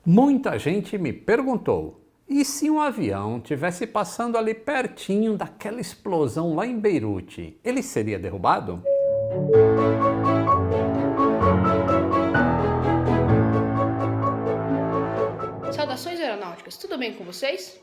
Muita gente me perguntou, e se um avião tivesse passando ali pertinho daquela explosão lá em Beirute, ele seria derrubado? Saudações aeronáuticas, tudo bem com vocês?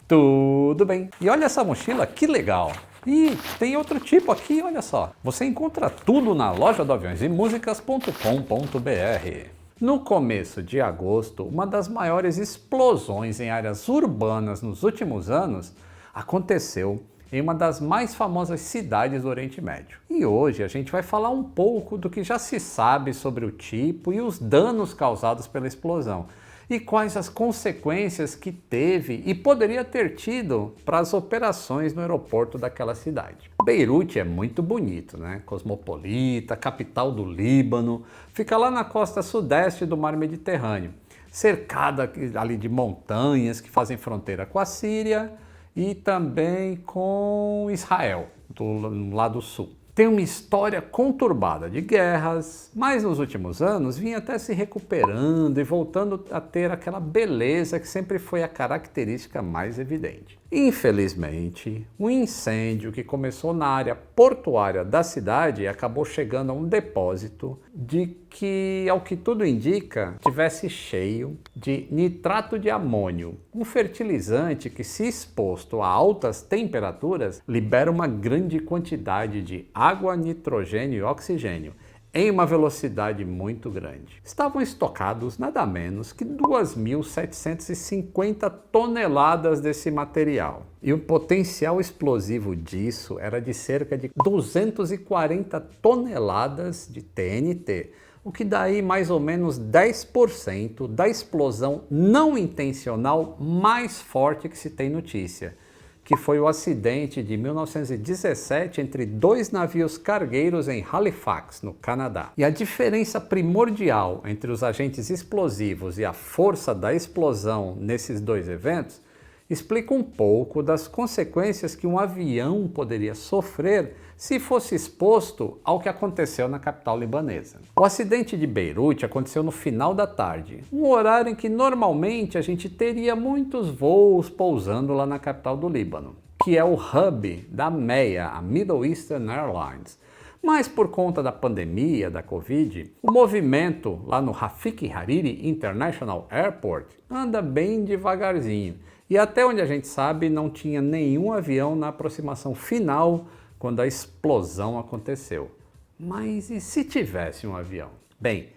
Tudo bem. E olha essa mochila, que legal. E tem outro tipo aqui, olha só. Você encontra tudo na loja do aviõesemúsicas.com.br. No começo de agosto, uma das maiores explosões em áreas urbanas nos últimos anos aconteceu em uma das mais famosas cidades do Oriente Médio. E hoje a gente vai falar um pouco do que já se sabe sobre o tipo e os danos causados pela explosão, e quais as consequências que teve e poderia ter tido para as operações no aeroporto daquela cidade. Beirute é muito bonito, né? Cosmopolita, capital do Líbano, fica lá na costa sudeste do Mar Mediterrâneo, cercada ali de montanhas que fazem fronteira com a Síria e também com Israel, do lado sul. Tem uma história conturbada de guerras, mas nos últimos anos vinha até se recuperando e voltando a ter aquela beleza que sempre foi a característica mais evidente. Infelizmente, um incêndio que começou na área portuária da cidade acabou chegando a um depósito de que, ao que tudo indica, tivesse cheio de nitrato de amônio, um fertilizante que, se exposto a altas temperaturas, libera uma grande quantidade de água, nitrogênio e oxigênio em uma velocidade muito grande. Estavam estocados nada menos que 2.750 toneladas desse material. E o potencial explosivo disso era de cerca de 240 toneladas de TNT, o que dá aí mais ou menos 10% da explosão não intencional mais forte que se tem notícia, que foi o acidente de 1917 entre dois navios cargueiros em Halifax, no Canadá. E a diferença primordial entre os agentes explosivos e a força da explosão nesses dois eventos explica um pouco das consequências que um avião poderia sofrer se fosse exposto ao que aconteceu na capital libanesa. O acidente de Beirute aconteceu no final da tarde, um horário em que normalmente a gente teria muitos voos pousando lá na capital do Líbano, que é o hub da MEA, a Middle Eastern Airlines. Mas por conta da pandemia, da Covid, o movimento lá no Rafik Hariri International Airport anda bem devagarzinho. E até onde a gente sabe, não tinha nenhum avião na aproximação final quando a explosão aconteceu. Mas e se tivesse um avião? Bem,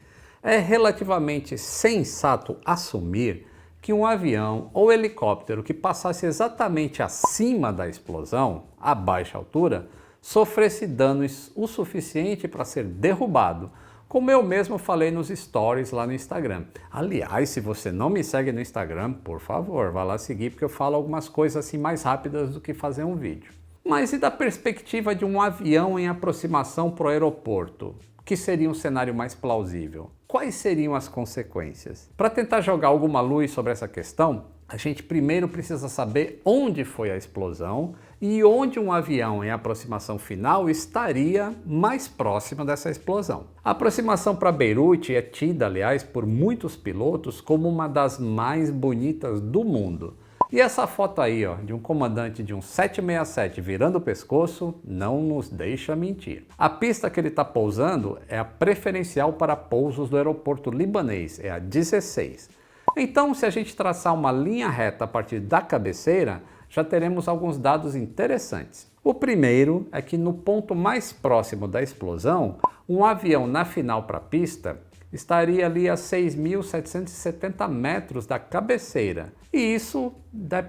é relativamente sensato assumir que um avião ou helicóptero que passasse exatamente acima da explosão, a baixa altura, sofresse danos o suficiente para ser derrubado, como eu mesmo falei nos stories lá no Instagram. Aliás, se você não me segue no Instagram, por favor, vá lá seguir, porque eu falo algumas coisas assim mais rápidas do que fazer um vídeo. Mas e da perspectiva de um avião em aproximação para o aeroporto, que seria um cenário mais plausível? Quais seriam as consequências? Para tentar jogar alguma luz sobre essa questão, a gente primeiro precisa saber onde foi a explosão e onde um avião em aproximação final estaria mais próximo dessa explosão. A aproximação para Beirute é tida, aliás, por muitos pilotos como uma das mais bonitas do mundo. E essa foto aí, ó, de um comandante de um 767 virando o pescoço, não nos deixa mentir. A pista que ele está pousando é a preferencial para pousos do aeroporto libanês, é a 16. Então, se a gente traçar uma linha reta a partir da cabeceira, já teremos alguns dados interessantes. O primeiro é que no ponto mais próximo da explosão, um avião na final para a pista estaria ali a 6.770 metros da cabeceira. E isso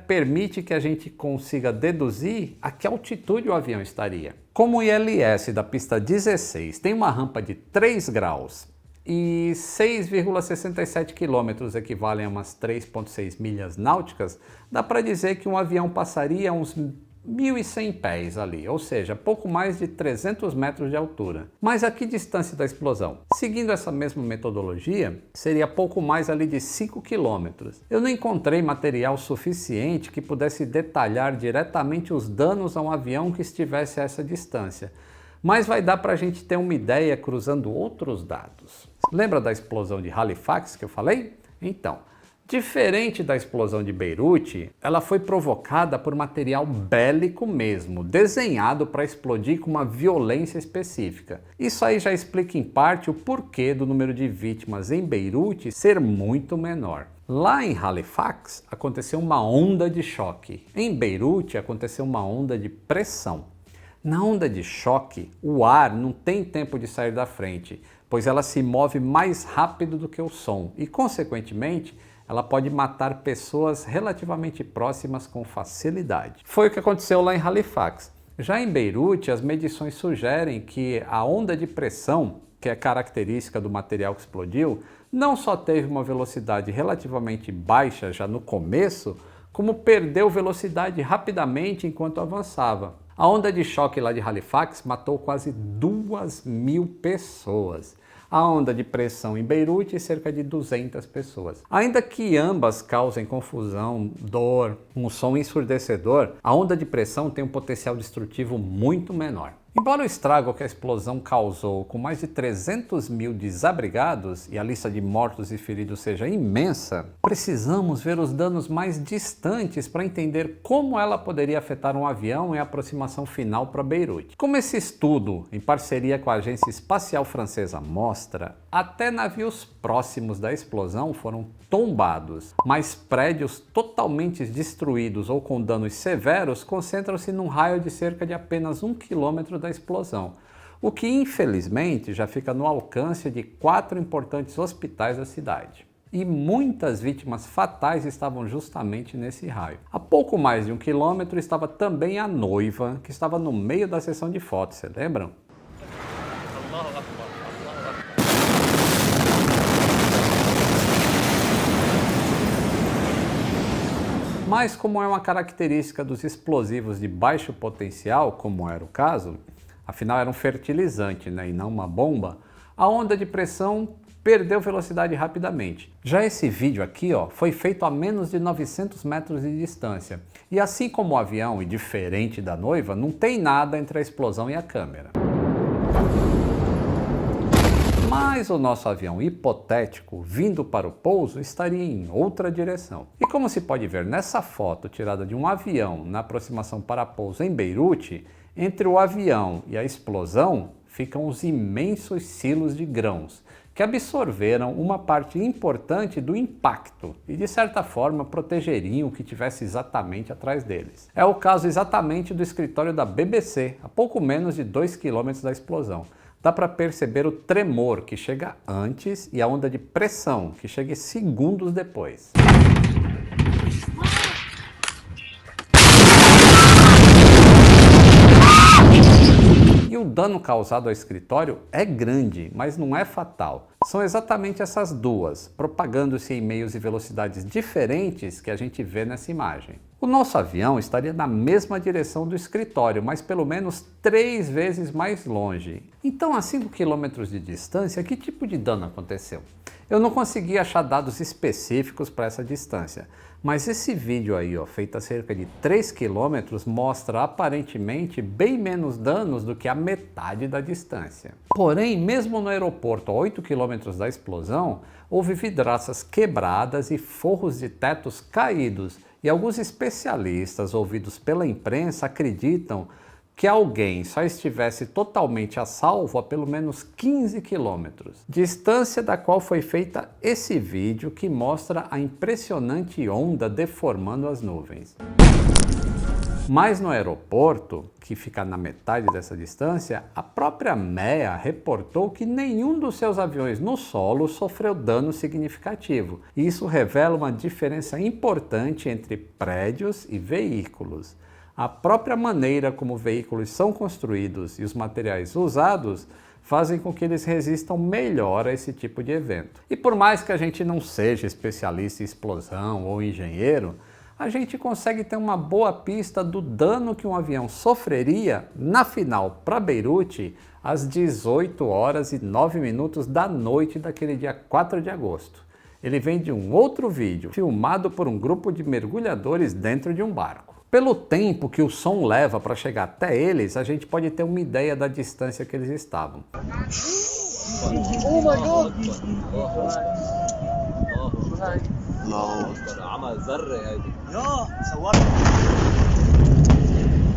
permite que a gente consiga deduzir a que altitude o avião estaria. Como o ILS da pista 16 tem uma rampa de 3 graus e 6,67 km equivalem a umas 3,6 milhas náuticas, dá para dizer que um avião passaria uns 1.100 pés ali, ou seja, pouco mais de 300 metros de altura. Mas a que distância da explosão? Seguindo essa mesma metodologia, seria pouco mais ali de 5 quilômetros. Eu não encontrei material suficiente que pudesse detalhar diretamente os danos a um avião que estivesse a essa distância, mas vai dar para a gente ter uma ideia cruzando outros dados. Lembra da explosão de Halifax que eu falei? Então, diferente da explosão de Beirute, ela foi provocada por material bélico mesmo, desenhado para explodir com uma violência específica. Isso aí já explica em parte o porquê do número de vítimas em Beirute ser muito menor. Lá em Halifax aconteceu uma onda de choque. Em Beirute aconteceu uma onda de pressão. Na onda de choque, o ar não tem tempo de sair da frente, pois ela se move mais rápido do que o som e, consequentemente, ela pode matar pessoas relativamente próximas com facilidade. Foi o que aconteceu lá em Halifax. Já em Beirute, as medições sugerem que a onda de pressão, que é característica do material que explodiu, não só teve uma velocidade relativamente baixa já no começo, como perdeu velocidade rapidamente enquanto avançava. A onda de choque lá de Halifax matou quase 2.000 pessoas. A onda de pressão em Beirute, cerca de 200 pessoas. Ainda que ambas causem confusão, dor, um som ensurdecedor, a onda de pressão tem um potencial destrutivo muito menor. Embora o estrago que a explosão causou com mais de 300.000 desabrigados e a lista de mortos e feridos seja imensa, precisamos ver os danos mais distantes para entender como ela poderia afetar um avião em aproximação final para Beirute. Como esse estudo, em parceria com a Agência Espacial Francesa, mostra, até navios próximos da explosão foram tombados, mas prédios totalmente destruídos ou com danos severos concentram-se num raio de cerca de apenas 1 quilômetro da explosão, o que infelizmente já fica no alcance de 4 importantes hospitais da cidade. E muitas vítimas fatais estavam justamente nesse raio. A pouco mais de 1 quilômetro estava também a noiva, que estava no meio da sessão de fotos, você lembram? Mas como é uma característica dos explosivos de baixo potencial, como era o caso, afinal era um fertilizante, e não uma bomba, a onda de pressão perdeu velocidade rapidamente. Já esse vídeo aqui foi feito a menos de 900 metros de distância. E assim como o avião, e diferente da noiva, não tem nada entre a explosão e a câmera. Mas o nosso avião hipotético, vindo para o pouso, estaria em outra direção. E como se pode ver nessa foto tirada de um avião na aproximação para pouso em Beirute, entre o avião e a explosão ficam os imensos silos de grãos, que absorveram uma parte importante do impacto e de certa forma protegeriam o que tivesse exatamente atrás deles. É o caso exatamente do escritório da BBC, a pouco menos de 2 km da explosão. Dá para perceber o tremor que chega antes e a onda de pressão que chega segundos depois. E o dano causado ao escritório é grande, mas não é fatal. São exatamente essas duas, propagando-se em meios e velocidades diferentes que a gente vê nessa imagem. O nosso avião estaria na mesma direção do escritório, mas pelo menos 3 vezes mais longe. Então, a 5 km de distância, que tipo de dano aconteceu? Eu não consegui achar dados específicos para essa distância, mas esse vídeo aí, feito a cerca de 3 km, mostra aparentemente bem menos danos do que a metade da distância. Porém, mesmo no aeroporto a 8 km da explosão, houve vidraças quebradas e forros de tetos caídos, e alguns especialistas ouvidos pela imprensa acreditam que alguém só estivesse totalmente a salvo a pelo menos 15 quilômetros, distância da qual foi feita esse vídeo que mostra a impressionante onda deformando as nuvens. Mas no aeroporto, que fica na metade dessa distância, a própria MEA reportou que nenhum dos seus aviões no solo sofreu dano significativo. E isso revela uma diferença importante entre prédios e veículos. A própria maneira como veículos são construídos e os materiais usados fazem com que eles resistam melhor a esse tipo de evento. E por mais que a gente não seja especialista em explosão ou engenheiro, a gente consegue ter uma boa pista do dano que um avião sofreria na final para Beirute às 18h09 da noite daquele dia 4 de agosto. Ele vem de um outro vídeo, filmado por um grupo de mergulhadores dentro de um barco. Pelo tempo que o som leva para chegar até eles, a gente pode ter uma ideia da distância que eles estavam. Oh my God!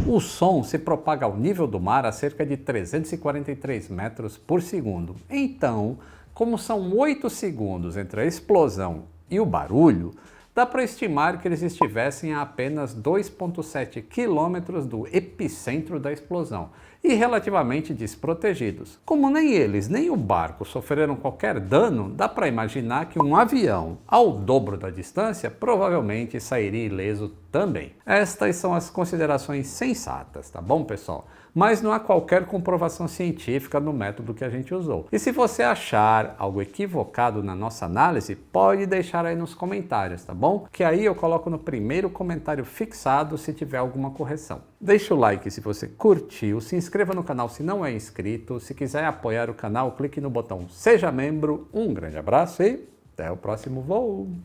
O som se propaga ao nível do mar a cerca de 343 metros por segundo. Então, como são 8 segundos entre a explosão e o barulho, dá para estimar que eles estivessem a apenas 2,7 quilômetros do epicentro da explosão e relativamente desprotegidos. Como nem eles nem o barco sofreram qualquer dano, dá para imaginar que um avião, ao dobro da distância, provavelmente sairia ileso também. Estas são as considerações sensatas, tá bom, pessoal? Mas não há qualquer comprovação científica no método que a gente usou. E se você achar algo equivocado na nossa análise, pode deixar aí nos comentários, tá bom? Que aí eu coloco no primeiro comentário fixado se tiver alguma correção. Deixa o like se você curtiu, se inscreva no canal se não é inscrito, se quiser apoiar o canal, clique no botão Seja Membro. Um grande abraço e até o próximo voo!